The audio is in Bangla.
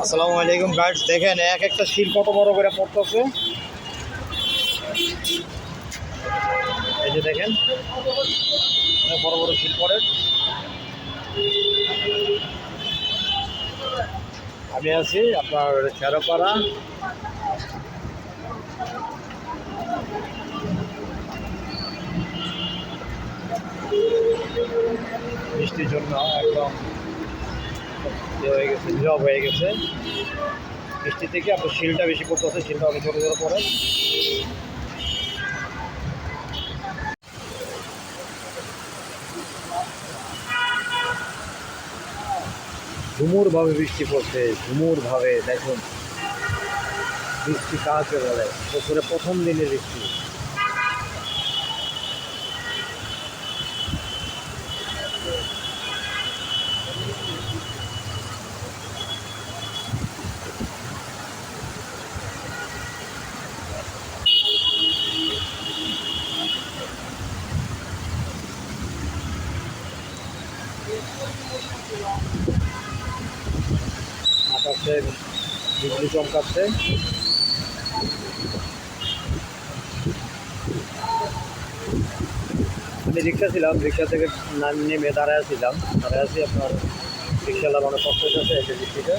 আসসালামু আলাইকুম গাইডস, দেখেন এক একটা শিল কত বড় করে পড়তেছে। এই যে দেখেন অনেক বড় বড় শিল পড়ে। আমি আছি আপনার শেরপাড়া। বৃষ্টির জন্য একদম হয়ে গেছে, নীরব হয়ে গেছে। বৃষ্টি থেকে আপনার শিলটা বেশি পড়তেছে, শিলটা অনেক ছোটো ছোটো পড়ে। ঝুমুরভাবে বৃষ্টি পড়ছে, ঝুমুরভাবে। দেখুন বৃষ্টি কাকে বলে, বছরে প্রথম দিনের বৃষ্টি। আকাশে বিজলি চমকাচ্ছে। আমি রিক্সা ছিলাম, রিক্সা থেকে নেমে দাঁড়ায় আছি আপনার রিক্সাওয়ালার অনেক কষ্ট হচ্ছে এই বৃষ্টিতে।